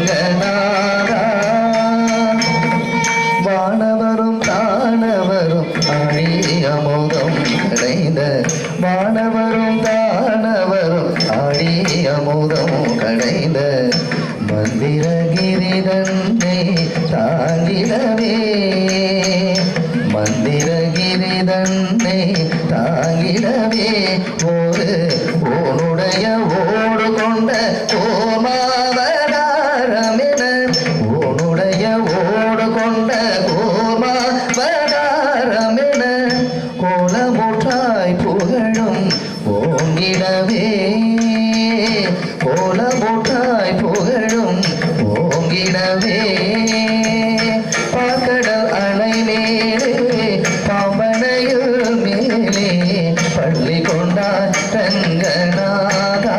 ரங்கநாதா வானவரும் தானவரும் ஆடி அமுதம் கடைந்த வானவரும் தானவரும் ஆடி அமுதம் கடைந்த மந்திரகிரி தன்னை தாங்கிடவே மந்திரகிரி தன்னை தாங்கிடவே ஒரு உன்னுடைய ஓடு கொண்ட கோமாவதாரமென உன்னுடைய ஓடு கொண்ட கோமாவதாரமென கோலமுற்றாய் புகழும் ஓங்கிடவே கோலமுற்றாய் புகழும் ஓங்கிடவே பாக்கடல் அலை மேலே பாம்பனையில் மேலே பள்ளி கொண்டார் ரங்கநாதா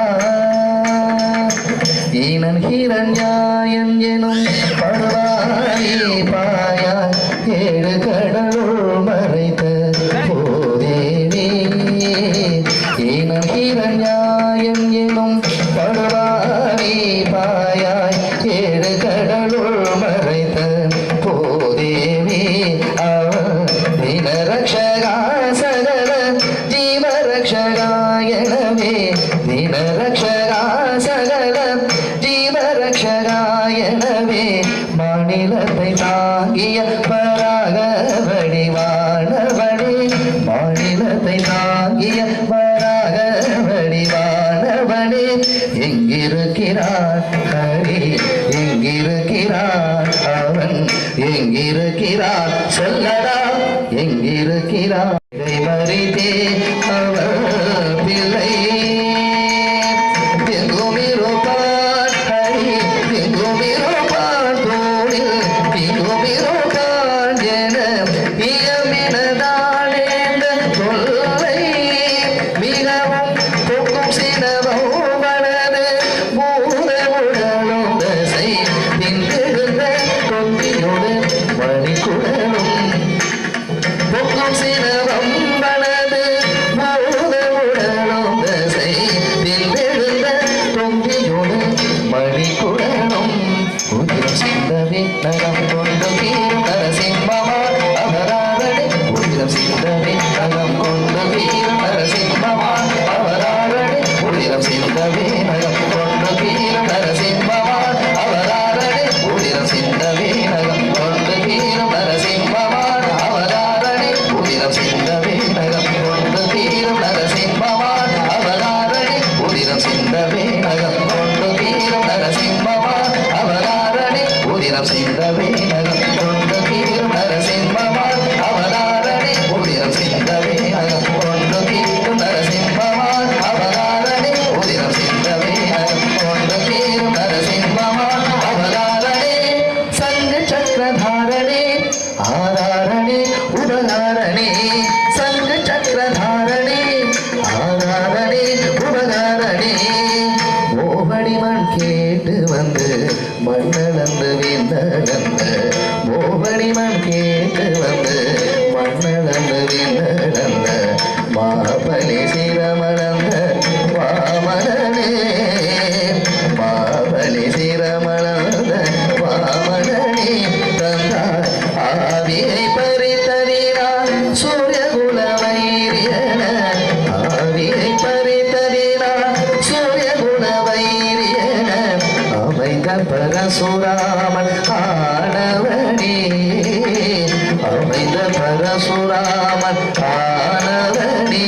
ஈனன் ஹிரண்யாயன் எனும் படுவாரி பாயாய் ஏழு கடலுள் மறைத்த போதேவி ஈனன் ஹிரண்யாயன் எனும் படுவாரி பாயாய் ஏழு கடலுள் மறைத்த போதேவி ரக்ஷகா சகல ஜீவ ரக்ஷகாயனவே தின ரக்ஷகா சகல ஜீவ ரக்ஷகாயனவே மாநிலத்தை தாங்கிய பராக வடிவானவனே மாநிலத்தை தாங்கிய பராக வடிவானவனே எங்கிருக்கிறார் ஹரி எங்கிருக்கிறார் அவன் எங்கிருக்கிறார் சொல்லடா எங்கிருக்கிறார் மறித்தே அவர் பிள்ளை எங்குமிருப்பார் ஹரி எங்குமிருப்பார் தோழில் எங்குமிருப்பார் என இயம்பினதானேந்த தொல்லை மிகவும் பொக்கும் சினவம் வளது பூரமுடலும் தசை பின்தெழுந்த கொந்தியோடு மணிக்குடலும் பொக்கும் சினவம் வளது பூரமுடலும் தசை பின்தெழுந்த கொந்தியோடு மணிக்குடலும் உதிரம் சிந்தவே நகம் கொண்டு கீரும் நரசிம்மமா அவராரடை உதிரம் சிந்தவே நகம் கொண்டு கீரும் நரசிம்மமா அவராரடை உதிரம் சிந்தவே நகம் கொண்டு கீரும் நரசிம்மமா அவராரடை உதிரம் சிந்தவே நகம் கொண்டு கீரும் நரசிம்மமா அவராரடை உதிரம் சிந்தவே நகம் கொண்டு கீரும் நரசிம்மமா அவராரடை உதிரம் சிந்தவே நகம் கொண்டு கீரும் நரசிம்மமா அவராரடை உதிரம் சிந்தவே நகம் கொண்டு கீரும் நரசிம்மமா அவராரடை உதிரம் சிந்தவே நகம் கொண்டு கீரும் நரசிம்மமா அவராரடை உதிரம் சிந்தவே நகம் கொண்டு கீரும் நரசிம்மமா அவராரடை சங்க சக்கரதாரணே ஆராரணே உபகாரணே சங்க சக்கரதாரணே ஆராரணே உபகாரணே மோகடிமண் கேட்டு வந்து மண்ணளந்து விண்ணளந்த மோகடிமண் கேட்டு வந்து மண்ணளந்து விண்ணளந்த மாபலி சிரமணந்த வாமனே மாபலி சிரமணந்த வாமனே தந்தார் ஆவியை பறித்தறினார் சூரியகுல வைரியன ஆவியை பறித்தறினார் சூரியகுல வைரியன அமைந்த பரசுராமன் ஆனவனே அமைந்த பரசுராமன் ஆனவனே